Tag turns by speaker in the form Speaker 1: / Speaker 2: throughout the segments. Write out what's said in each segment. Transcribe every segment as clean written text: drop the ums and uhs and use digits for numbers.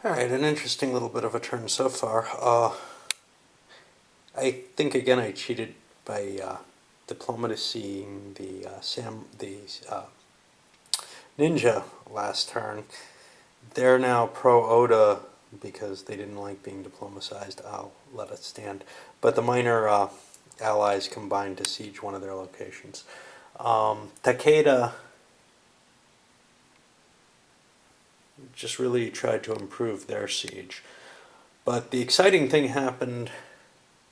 Speaker 1: Alright, an interesting little bit of a turn so far. I think again I cheated by diplomacying the ninja last turn. They're now pro-Oda because they didn't like being diplomatized. I'll let it stand. But the minor allies combined to siege one of their locations. Takeda just really tried to improve their siege. But the exciting thing happened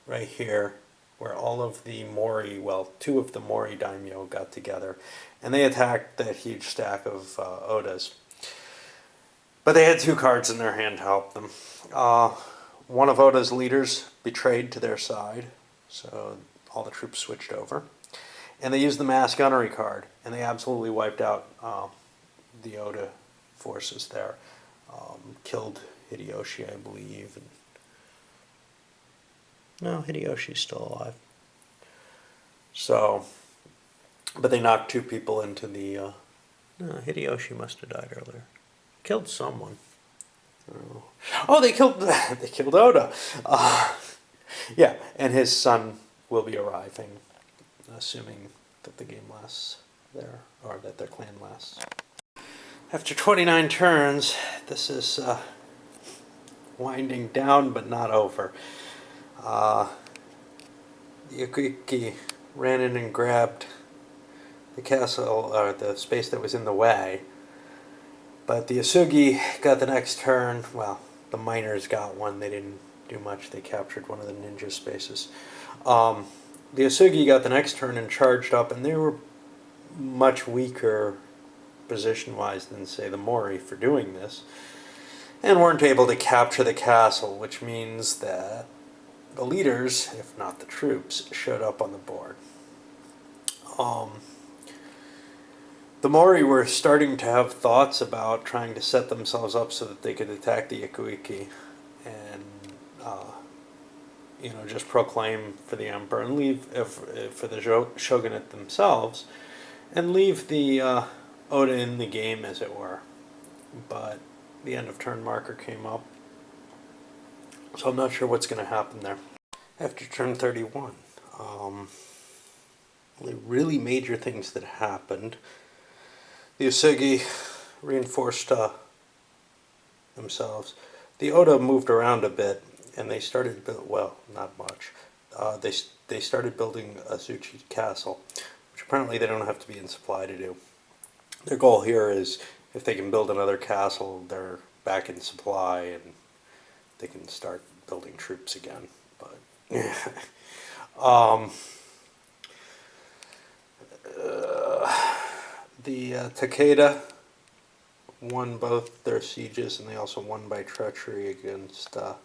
Speaker 1: right here, where all of the Mori, well, two of the Mori daimyo got together, and they attacked that huge stack of Odas. But they had two cards in their hand to help them. One of Oda's leaders betrayed to their side, so all the troops switched over. And they used the mass gunnery card, and they absolutely wiped out the Oda forces there. Killed Hideyoshi, I believe. And no, Hideyoshi's still alive. So, but they knocked two people into the... no, Hideyoshi must have died earlier. Killed someone. Oh, they killed Oda. Yeah, and his son will be arriving, assuming that the game lasts there, or that their clan lasts. After 29 turns, this is winding down, but not over. Yakuiki ran in and grabbed the castle, or the space that was in the way. But the Asugi got the next turn. Well, the miners got one. They didn't do much. They captured one of the ninja spaces. The Asugi got the next turn and charged up, and they were much weaker position-wise than, say, the Mori for doing this, and weren't able to capture the castle, which means that the leaders, if not the troops, showed up on the board. The Mori were starting to have thoughts about trying to set themselves up so that they could attack the Yakuiki and, just proclaim for the emperor and leave for the shogunate themselves, and leave the Oda in the game, as it were. But the end of turn marker came up, so I'm not sure what's going to happen there. After turn 31, the really major things that happened: the Asugi reinforced themselves. The Oda moved around a bit, and they started well, not much. They started building Azuchi Castle, which apparently they don't have to be in supply to do. Their goal here is, if they can build another castle, they're back in supply and they can start building troops again. But the Takeda won both their sieges, and they also won by treachery against the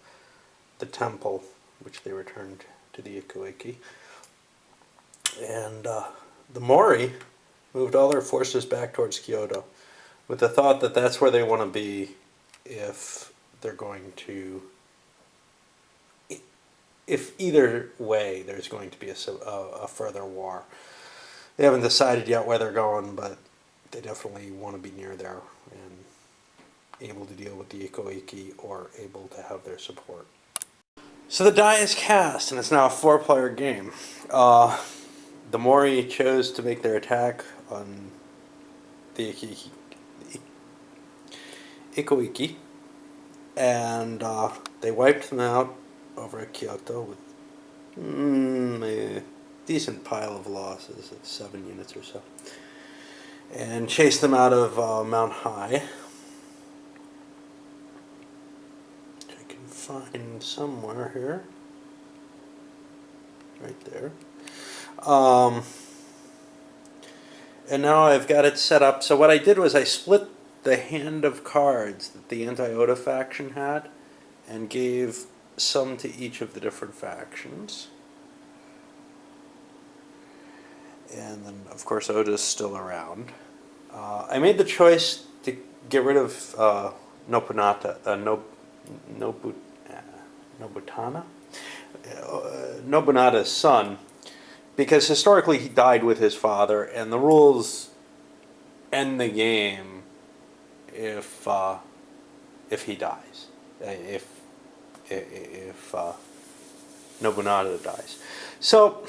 Speaker 1: temple, which they returned to the Yakuiki. And the Mori moved all their forces back towards Kyoto, with the thought that that's where they want to be if they're going to... if either way there's going to be a further war. They haven't decided yet where they're going, but they definitely want to be near there and able to deal with the Yakuiki, or able to have their support. So the die is cast, and it's now a 4-player game. The Mori chose to make their attack on the Yakuiki, and they wiped them out over at Kyoto with a decent pile of losses, of 7 units or so, and chased them out of Mount High, which I can find somewhere here, right there. And now I've got it set up. So what I did was I split the hand of cards that the anti-Oda faction had and gave some to each of the different factions. And then, of course, Oda's still around. I made the choice to get rid of Nobutana, Nobunada's son, because historically he died with his father, and the rules end the game if he dies. if Nobunaga dies. So,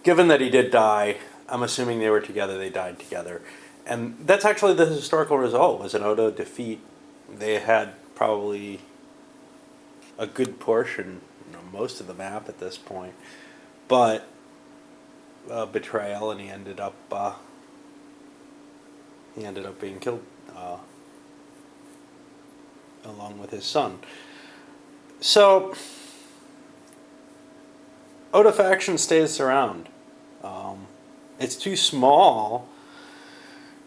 Speaker 1: given that he did die, I'm assuming they were together. They died together, and that's actually the historical result. Was an Oda defeat. They had probably a good portion, most of the map at this point, but betrayal, and he ended up being killed along with his son. So Oda faction stays around. It's too small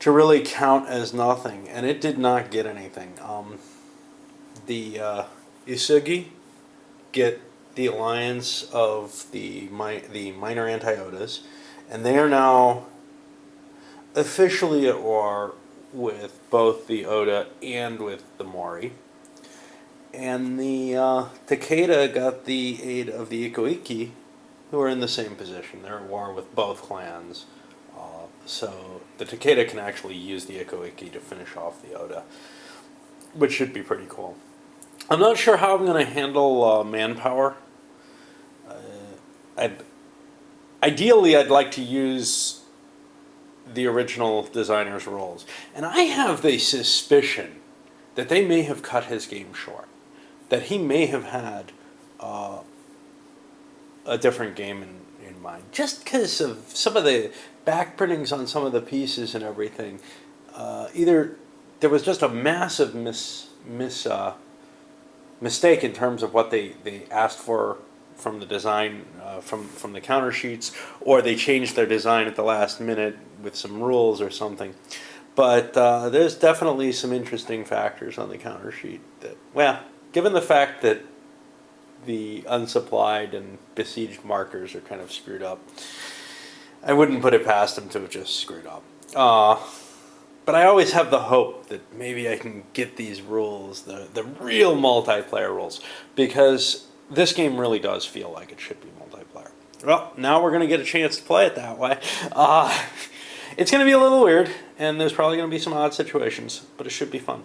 Speaker 1: to really count as nothing, and it did not get anything. The Isugi get the alliance of the minor anti-Odas, and they are now officially at war with both the Oda and with the Mori. And the Takeda got the aid of the Ikoiki, who are in the same position. They're at war with both clans. So the Takeda can actually use the Ikoiki to finish off the Oda, which should be pretty cool. I'm not sure how I'm going to handle manpower. Ideally, I'd like to use the original designer's roles. And I have the suspicion that they may have cut his game short. That he may have had a different game in mind. Just because of some of the backprintings on some of the pieces and everything. Either there was just a massive mistake in terms of what they asked for from the design, from the counter sheets, or they changed their design at the last minute with some rules or something. But there's definitely some interesting factors on the counter sheet that, well, given the fact that the unsupplied and besieged markers are kind of screwed up, I wouldn't put it past them to have just screwed up. But I always have the hope that maybe I can get these rules, the real multiplayer rules, because this game really does feel like it should be multiplayer. Well, now we're going to get a chance to play it that way. It's going to be a little weird, and there's probably going to be some odd situations, but it should be fun.